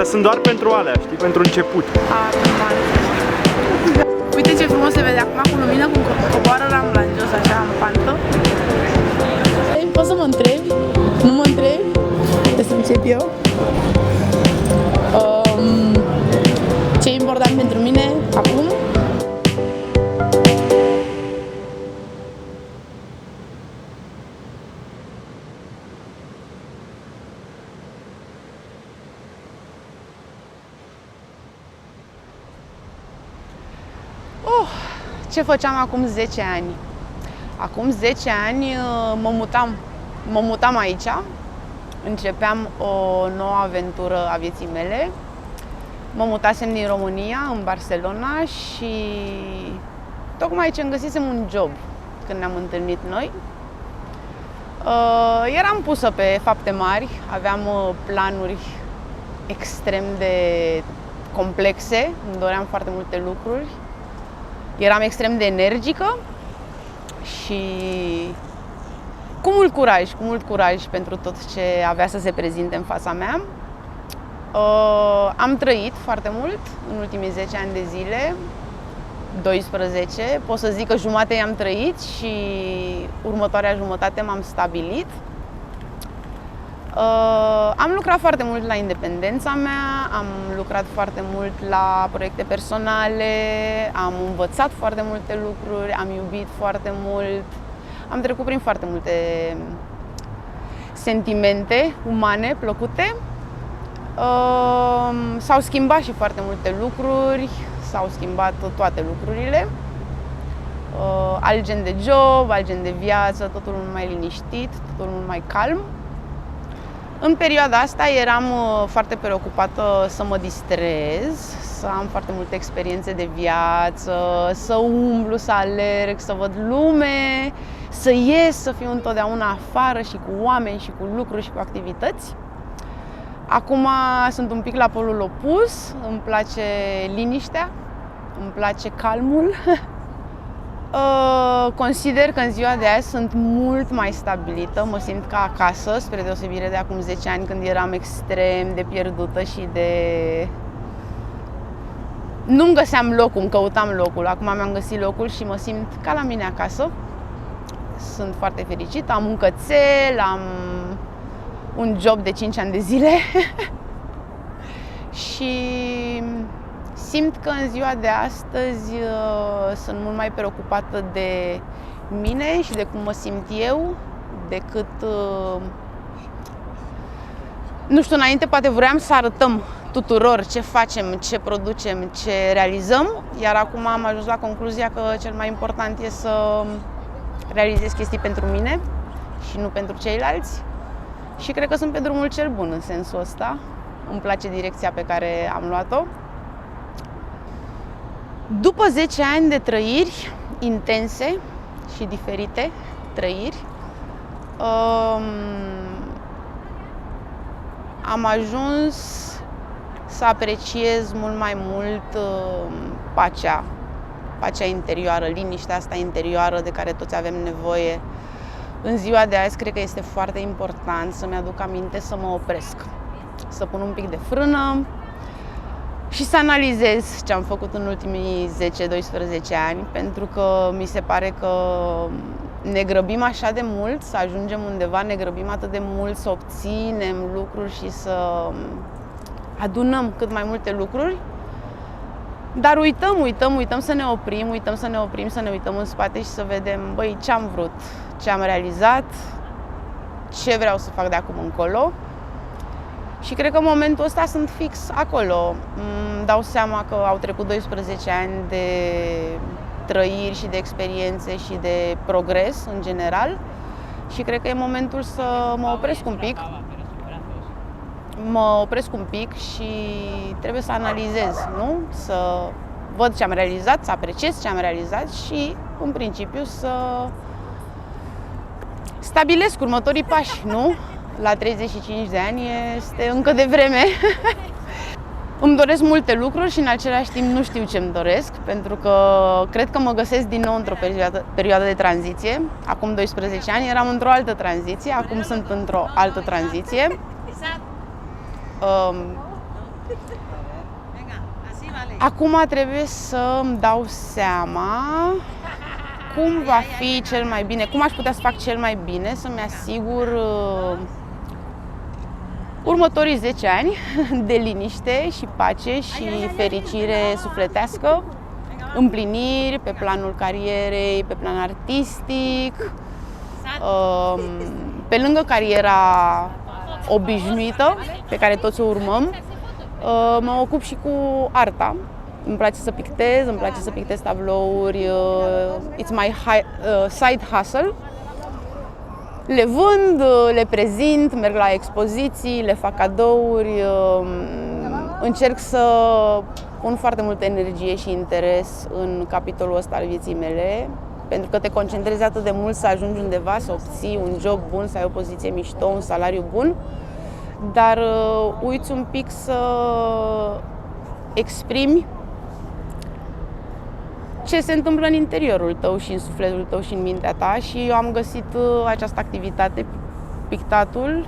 Astea sunt doar pentru alea, știi, pentru început. Uite ce frumos se vede acum cu lumină, cum coboară rambla în jos, așa, în pantă. Poți să mă întrebi? Nu mă întrebi? Trebuie să încep eu. Ce e important pentru mine acum? Ce făceam acum 10 ani? Acum 10 ani mă mutam aici, începeam o nouă aventură a vieții mele. Mă mutasem din România, în Barcelona și tocmai aici îmi găsisem un job când ne-am întâlnit noi. Eram pusă pe fapte mari, aveam planuri extrem de complexe, îmi doream foarte multe lucruri. Eram extrem de energică și cu mult curaj pentru tot ce avea să se prezinte în fața mea. Am trăit foarte mult în ultimii 10 ani de zile, 12, pot să zic că jumate i-am trăit și următoarea jumătate m-am stabilit. Am lucrat foarte mult la independența mea, am lucrat foarte mult la proiecte personale, am învățat foarte multe lucruri, am iubit foarte mult, am trecut prin foarte multe sentimente umane plăcute. S-au schimbat și foarte multe lucruri, s-au schimbat toate lucrurile. Alt gen de job, alt gen de viață, totul mult mai liniștit, totul mult mai calm. În perioada asta eram foarte preocupată să mă distrez, să am foarte multe experiențe de viață, să umblu, să alerg, să văd lume, să ies, să fiu întotdeauna afară și cu oameni și cu lucruri și cu activități. Acum sunt un pic la polul opus, îmi place liniștea, îmi place calmul. Consider că în ziua de azi sunt mult mai stabilită, mă simt ca acasă, spre deosebire de acum 10 ani când eram extrem de pierdută și de... Nu-mi găseam locul, îmi căutam locul. Acum mi-am găsit locul și mă simt ca la mine acasă. Sunt foarte fericită, am un cățel, am un job de 5 ani de zile și simt că în ziua de astăzi sunt mult mai preocupată de mine și de cum mă simt eu decât, nu știu, înainte poate vroiam să arătăm tuturor ce facem, ce producem, ce realizăm, iar acum am ajuns la concluzia că cel mai important e să realizez chestii pentru mine și nu pentru ceilalți. Și cred că sunt pe drumul cel bun în sensul ăsta. Îmi place direcția pe care am luat-o. După 10 ani de trăiri intense și diferite trăiri, am ajuns să apreciez mult mai mult pacea interioară, liniștea asta interioară de care toți avem nevoie. În ziua de azi cred că este foarte important să-mi aduc aminte să mă opresc, să pun un pic de frână și să analizez ce am făcut în ultimii 10-12 ani, pentru că mi se pare că ne grăbim așa de mult să ajungem undeva, ne grăbim atât de mult să obținem lucruri și să adunăm cât mai multe lucruri, dar uităm să ne oprim, să ne uităm în spate și să vedem, băi, ce am vrut, ce am realizat, ce vreau să fac de acum încolo. Și cred că în momentul ăsta sunt fix acolo. Îmi dau seama că au trecut 12 ani de trăiri și de experiențe și de progres în general și cred că e momentul să mă opresc un pic. Mă opresc un pic și trebuie să analizez, nu? Să văd ce am realizat, să apreciez ce am realizat și, în principiu, să stabilesc următorii pași, nu? La 35 de ani este încă de vreme. Îmi doresc multe lucruri și în același timp nu știu ce îmi doresc, pentru că cred că mă găsesc din nou într-o perioadă de tranziție. Acum 12 ani eram într-o altă tranziție, acum sunt într-o altă tranziție. Acum trebuie să îmi dau seama cum va fi cel mai bine, cum aș putea să fac cel mai bine să-mi asigur următorii 10 ani de liniște și pace și fericire sufletească, împliniri pe planul carierei, pe plan artistic, pe lângă cariera obișnuită pe care toți o urmăm, mă ocup și cu arta. Îmi place să pictez, îmi place să pictez tablouri, it's my side hustle. Le vând, le prezint, merg la expoziții, le fac cadouri, încerc să pun foarte multă energie și interes în capitolul ăsta al vieții mele, pentru că te concentrezi atât de mult să ajungi undeva, să obții un job bun, să ai o poziție mișto, un salariu bun, dar uiți un pic să exprimi ce se întâmplă în interiorul tău și în sufletul tău și în mintea ta și eu am găsit această activitate, pictatul,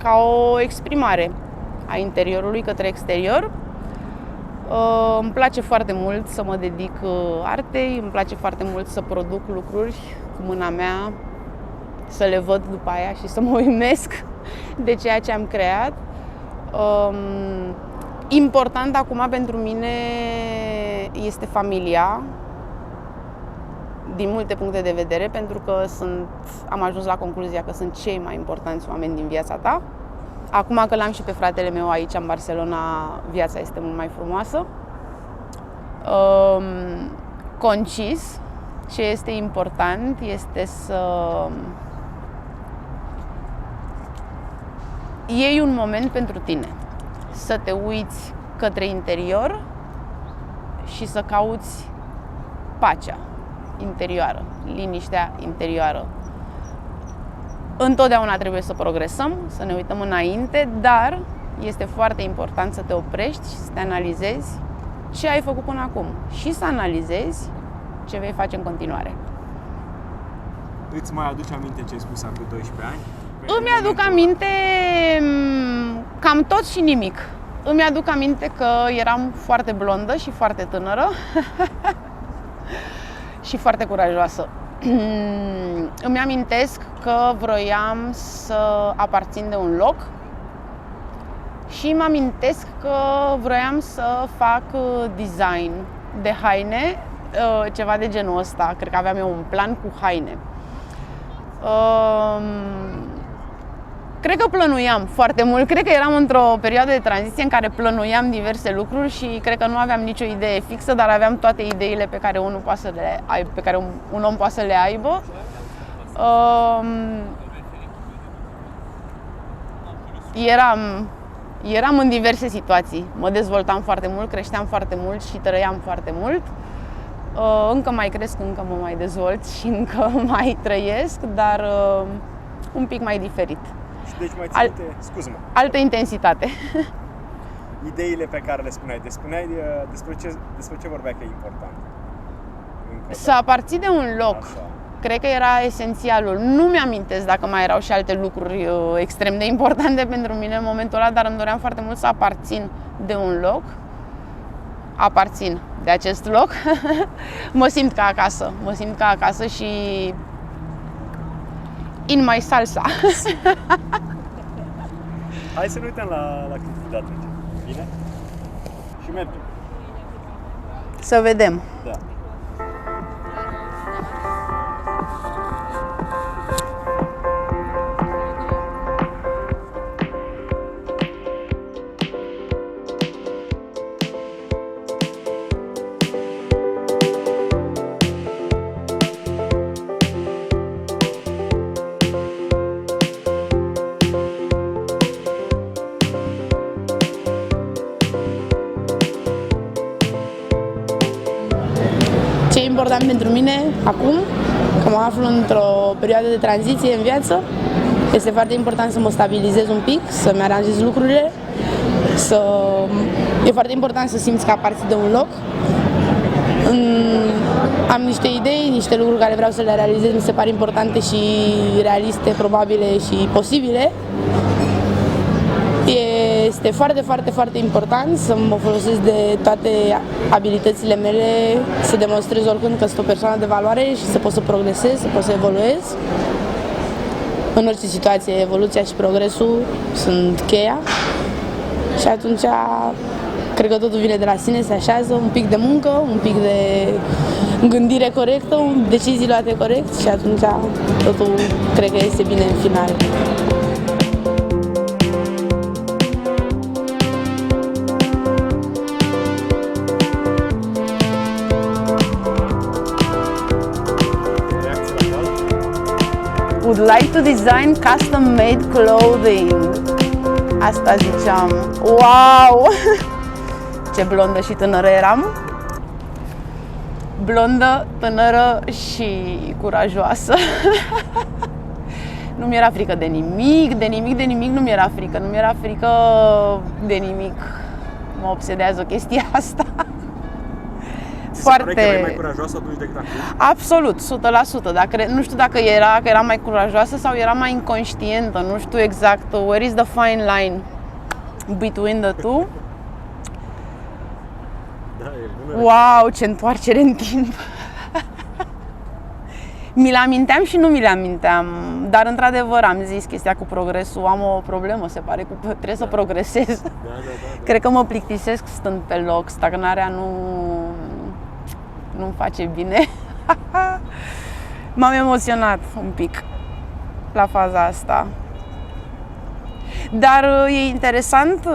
ca o exprimare a interiorului către exterior. Îmi place foarte mult să mă dedic artei, îmi place foarte mult să produc lucruri cu mâna mea, să le văd după aia și să mă uimesc de ceea ce am creat. Important acum pentru mine este familia, din multe puncte de vedere, pentru că am ajuns la concluzia că sunt cei mai importanți oameni din viața ta. Acum că l-am și pe fratele meu aici în Barcelona, viața este mult mai frumoasă. Concis, ce este important este să iei un moment pentru tine, să te uiți către interior și să cauți pacea interioară, liniștea interioară. Întotdeauna trebuie să progresăm, să ne uităm înainte, dar este foarte important să te oprești și să te analizezi ce ai făcut până acum și să analizezi ce vei face în continuare. Îți mai aduci aminte ce ai spus acum 12 ani? Îmi aduc aminte cam tot și nimic. Îmi aduc aminte că eram foarte blondă și foarte tânără și foarte curajoasă. Îmi amintesc că vroiam să aparțin de un loc și îmi amintesc că vroiam să fac design de haine, ceva de genul ăsta. Cred că aveam eu un plan cu haine. Cred că plănuiam foarte mult, cred că eram într-o perioadă de tranziție în care plănuiam diverse lucruri și cred că nu aveam nicio idee fixă, dar aveam toate ideile pe care un om poate să le aibă. Eram în diverse situații, mă dezvoltam foarte mult, creșteam foarte mult și trăiam foarte mult. Încă mai cresc, încă mă mai dezvolt și încă mai trăiesc, dar un pic mai diferit. Și deci mai ținute, scuză-mă. Altă intensitate. Ideile pe care le spuneai, despre ce vorbea că e important? Să aparții de un loc. Așa. Cred că era esențialul. Nu mi-amintesc dacă mai erau și alte lucruri extrem de importante pentru mine în momentul ăla, dar îmi doream foarte mult să aparțin de un loc. Aparțin de acest loc. Mă simt ca acasă și in my salsa. Hai să ne uităm la clipul de atunci. Bine? Și mergem. Să vedem. Da. Ce e important pentru mine acum, că mă aflu într-o perioadă de tranziție în viață, este foarte important să mă stabilizez un pic, să-mi aranjez lucrurile, e foarte important să simți că aparții de un loc. Am niște idei, niște lucruri care vreau să le realizez, mi se par importante și realiste, probabile și posibile. E este foarte, foarte, foarte important să mă folosesc de toate abilitățile mele, să demonstrez oricând că sunt o persoană de valoare și să pot să progresez, să pot să evoluez. În orice situație, evoluția și progresul sunt cheia și atunci cred că totul vine de la sine, se așează, un pic de muncă, un pic de gândire corectă, decizii luate corect și atunci totul cred că este bine în final. Would like to design custom-made clothing. Asta ziceam. Wow! Ce blondă și tânără eram. Blondă, tânără și curajoasă. Nu mi-era frică de nimic, de nimic, de nimic nu mi-era frică. Nu mi-era frică de nimic. Mă obsedează chestia asta. Foarte... Se pare că erai mai curajoasă atunci decât acum? Absolut, 100%. Nu știu dacă era mai curajoasă sau era mai inconștientă. Nu știu exact where is the fine line between the two. Da, e bună. Wow, ce întoarcere în timp! Mi-l aminteam și nu mi-l aminteam, dar într-adevăr am zis chestia cu progresul, am o problemă, se pare, trebuie să progresez. Da. Cred că mă plictisesc stând pe loc, stagnarea nu-mi face bine. M-am emoționat un pic la faza asta. Dar e interesant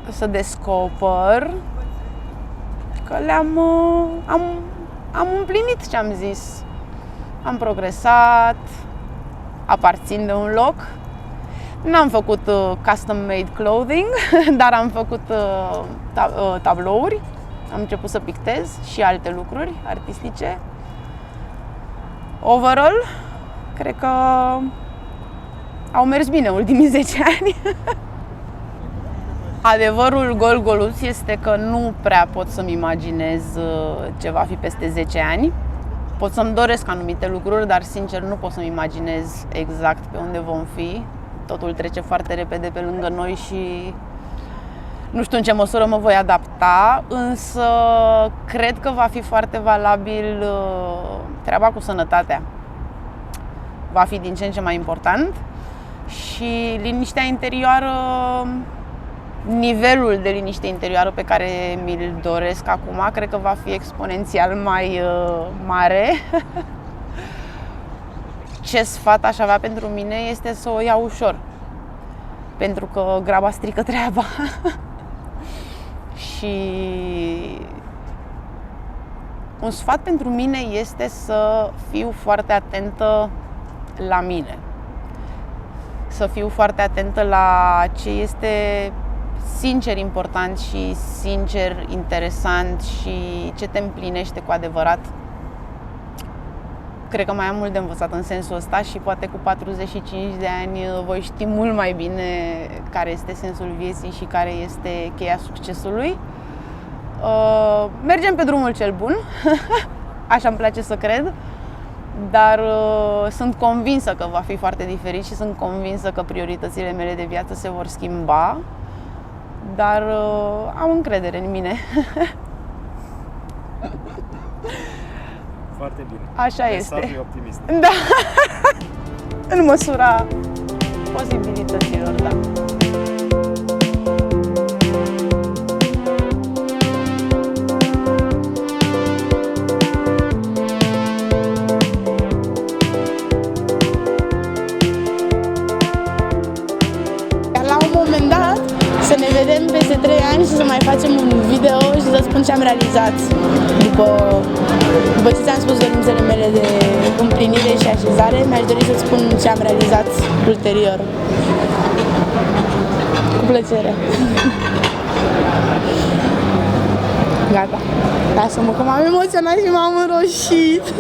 să descoper că am împlinit ce am zis. Am progresat, aparțin de un loc. N-am făcut custom-made clothing, dar am făcut tablouri. Am început să pictez și alte lucruri artistice. Overall, cred că au mers bine ultimii 10 ani. Adevărul gol-goluț este că nu prea pot să-mi imaginez ce va fi peste 10 ani. Pot să-mi doresc anumite lucruri, dar sincer nu pot să-mi imaginez exact pe unde vom fi. Totul trece foarte repede pe lângă noi și nu știu în ce măsură mă voi adapta, însă cred că va fi foarte valabil treaba cu sănătatea. Va fi din ce în ce mai important și liniștea interioară, nivelul de liniște interioară pe care mi-l doresc acum, cred că va fi exponențial mai mare. Ce sfat aș avea pentru mine este să o iau ușor, pentru că graba strică treaba. Și un sfat pentru mine este să fiu foarte atentă la mine. Să fiu foarte atentă la ce este sincer important și sincer interesant și ce te împlinește cu adevărat. Cred că mai am mult de învățat în sensul ăsta și poate cu 45 de ani voi ști mult mai bine care este sensul vieții și care este cheia succesului. Mergem pe drumul cel bun, așa îmi place să cred, dar sunt convinsă că va fi foarte diferit și sunt convinsă că prioritățile mele de viață se vor schimba, dar am încredere în mine. Foarte bine. Așa este. Mesajul e optimist. Da. În măsura posibilităților, da. La un moment dat să ne vedem peste 3 ani și să mai facem un video și să spun ce am realizat după ce ți-am spus dorințele mele de împlinire și așezare, mi-aș dori să spun ce am realizat ulterior. Cu plăcere. Gata. Lasă-mă că m-am emoționat și m-am înroșit.